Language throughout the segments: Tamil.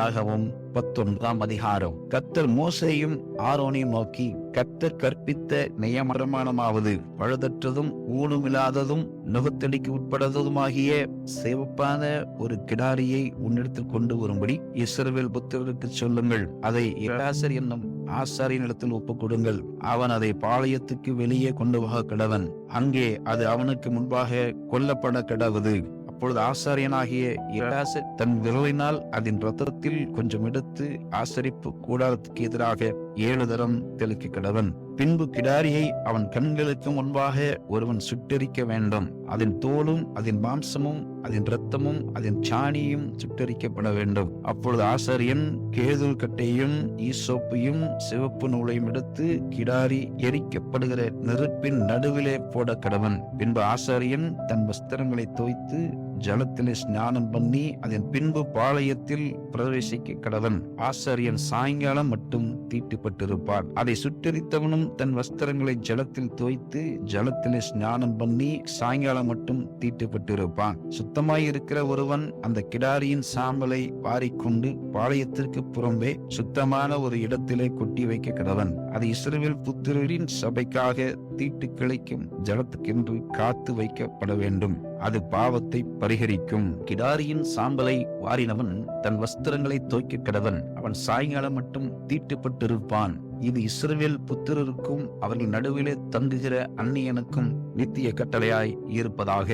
ஆதியாகமம் 19 கர்த்தர் மோசேயும் ஆரோனையும் நோக்கி, கர்த்தர் கற்பித்த நியமப்பிரமாணமாவது பழுதற்றதும் ஊனமில்லாததும் நுகத்தடிக்கு உட்படாததுமாகிய சிவப்பான ஒரு கிடாரியை உன்னிடத்தில் கொண்டு வரும்படி இஸ்ரவேல் புத்திரருக்கு சொல்லுங்கள். அதை எலாசர் என்னும் ஆசாரியனிடத்தில் ஒப்புக் கொடுங்கள். அவன் அதை பாளையத்துக்கு வெளியே கொண்டு போக கடவன். அங்கே அது அவனுக்கு முன்பாக கொல்லப்பட கடவுது. அப்பொழுது ஆசாரியனாகிய எலாசர் தன் விரலினால் அதன் இரத்தத்தில் கொஞ்சம் எடுத்து ஆசரிப்பு கூடாரத்துக்கு எதிராக 7 தரம் தெளிக்க கடவன். பின்பு கிடாரியை அவன் கண்களுக்கு முன்பாக ஒருவன் சுட்டெரிக்க வேண்டும். அதன் தோலும் அதன் மாம்சமும் அதன் இரத்தமும் அதன் சாணியும் சுட்டெரிக்கப்பட வேண்டும். அப்பொழுது ஆசாரியன் கேதுரு கட்டையும் ஈசோப்பையும் சிவப்பு நூலையும் எடுத்து கிடாரி எரிக்கப்படுகிற நெருப்பின் நடுவிலே போட கடவன். பின்பு ஆசாரியன் தன் வஸ்திரங்களை தோய்த்து ஜலத்திலே ஸ்நானம் பண்ணி அதன் பின்பு பாளையத்தில் பிரவேசிக்க கடவன். ஆசாரியன் சாயங்காலம் மட்டும் தீட்டுப்பட்டிருப்பான். அதை சுட்டெரித்தவனும் தன் வஸ்திரங்களை ஜலத்தில் தோய்த்து ஜலத்திலே ஸ்நானம் பண்ணி சாயங்காலம் மட்டும் தீட்டுப்பட்டிருப்பான். சுத்தமாயிருக்கிற ஒருவன் அந்த கிடாரியின் சாம்பலை வாரிக்கொண்டு பாளையத்திற்கு புறம்பே சுத்தமான ஒரு இடத்திலே கொட்டி வைக்க கடவன். அது இஸ்ரவேல் புத்திரரின் சபைக்காக தீட்டு கிளைக்கும் ஜலத்துக்கென்று காத்து வைக்கப்பட வேண்டும். அது பாவத்தை பரிகரிக்கும். கிடாரியின் சாம்பலை வாரினவன் தன் வஸ்திரங்களை தோய்க்க கடவன். அவன் சாயங்காலம் மட்டும் தீட்டுப்பட்டிருப்பான். இது இஸ்ரவேல் புத்திரருக்கும் அவர்கள் நடுவிலே தங்குகிற அந்நியனுக்கும் நித்திய கட்டளையாய் இருப்பதாக.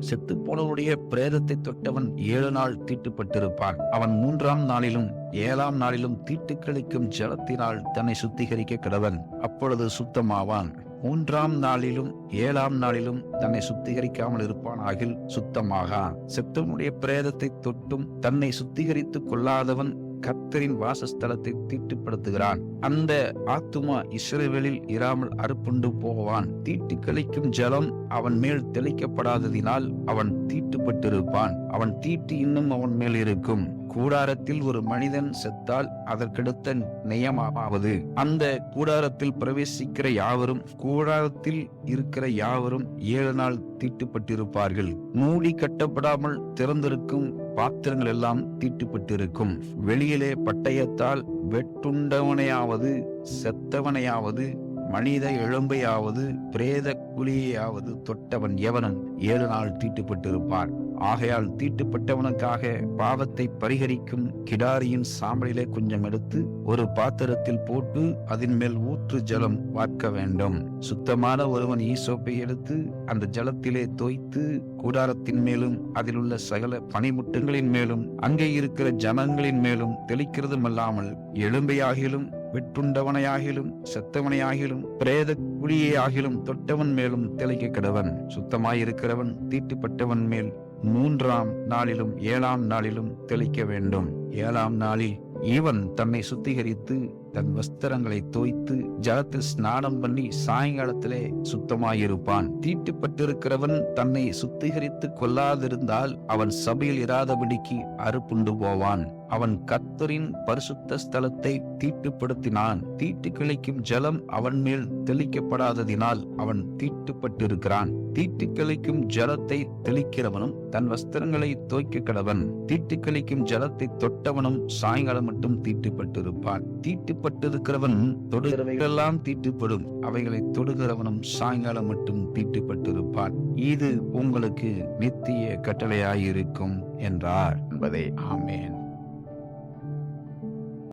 செத்து போனவருடைய பிரேதத்தை தொட்டவன் 7 நாள் தீட்டுப்பட்டிருப்பான். அவன் 3ஆம் நாளிலும் 7ஆம் நாளிலும் தீட்டு கழிக்கும் ஜலத்தினால் தன்னை சுத்திகரிக்க கடவன். அப்பொழுது சுத்தமாவான். 3ஆம் நாளிலும் 7ஆம் நாளிலும் தன்னை சுத்திகரிக்காமல் இருப்பான் ஆகில் சுத்தமாகான். செத்தவனுடைய பிரேதத்தை தொட்டும் தன்னை சுத்திகரித்துக் கொள்ளாதவன் கர்த்தரின் வாசஸ்தலத்தை தீட்டுப்படுத்துகிறான். அந்த ஆத்துமா இஸ்ரவேலில் இராமல் அறுப்புண்டு போவான். தீட்டு கழிக்கும் ஜலம் அவன் மேல் தெளிக்கப்படாததினால் அவன் தீட்டுப்பட்டிருப்பான். அவன் தீட்டு இன்னும் அவன் மேல் இருக்கும். கூடாரத்தில் ஒரு மனிதன் செத்தால் அதற்கடுத்த நியமமாவது, அந்த கூடாரத்தில் பிரவேசிக்கிற யாவரும் கூடாரத்தில் இருக்கிற யாவரும் 7 நாள் தீட்டுப்பட்டிருப்பார்கள். மூடி கட்டப்படாமல் திறந்திருக்கும் பாத்திரங்கள் எல்லாம் தீட்டுப்பட்டிருக்கும். வெளியிலே பட்டயத்தால் வெட்டுண்டவனையாவது செத்தவனையாவது மனித எலும்பையாவது பிரேத குழியையாவது தொட்டவன் எவனும் 7 நாள் தீட்டுப்பட்டிருப்பான். ஆகையால் தீட்டுப்பட்டவனுக்காக பாவத்தை பரிகரிக்கும் கிடாரியின் சாம்பலிலே கொஞ்சம் எடுத்து ஒரு பாத்திரத்தில் போட்டு அதன் மேல் ஊற்று ஜலம் வார்க்க வேண்டும். சுத்தமான ஒருவன் ஈசோப்பை எடுத்து அந்த ஜலத்திலே தோய்த்து கூடாரத்தின் மேலும் அதில் உள்ள சகல பனிமுட்டுகளின் மேலும் அங்கே இருக்கிற ஜனங்களின் மேலும் தெளிக்கிறதுமல்லாமல் எலும்பையாகிலும் வெட்டுண்டவனையாகிலும் செத்தவனையாகிலும் பிரேத குழியாகிலும் தொட்டவன் மேலும் தெளிக்க கடவன். சுத்தமாயிருக்கிறவன் தீட்டுப்பட்டவன் மேல் 3ஆம் நாளிலும் 7ஆம் நாளிலும் தெளிக்க வேண்டும். 7ஆம் நாளில் இவன் தன்னை சுத்திகரித்து தன் வஸ்திரங்களை தோய்த்து ஜலத்தில் ஸ்நானம் பண்ணி சாயங்காலத்திலே சுத்தமாயிருப்பான். தீட்டுப்பட்டிருக்கிறவன் தன்னை சுத்திகரித்து கொள்ளாதிருந்தால் அவன் சபையில் இராதபடிக்கு அறுப்புண்டு போவான். அவன் கர்த்தரின் பரிசுத்த ஸ்தலத்தை தீட்டுப்படுத்தினான். தீட்டு கிளைக்கும் ஜலம் அவன் மேல் தெளிக்கப்படாததினால் அவன் தீட்டுப்பட்டிருக்கிறான். தீட்டு கிளைக்கும் ஜலத்தை தெளிக்கிறவனும் தன் வஸ்திரங்களை தோய்க்க கடவன். தீட்டு கிளைக்கும் ஜலத்தை தொட்டவனும் சாயங்காலம் மட்டும் தீட்டுப்பட்டிருப்பான். தீட்டுப்பட்டிருக்கிறவன் தொடுகிறவைகளெல்லாம் தீட்டுப்படும். அவைகளை தொடுகிறவனும் சாயங்காலம் மட்டும் தீட்டுப்பட்டிருப்பான். இது உங்களுக்கு நித்திய கட்டளையாயிருக்கும் என்றார் என்பதே. ஆமேன்.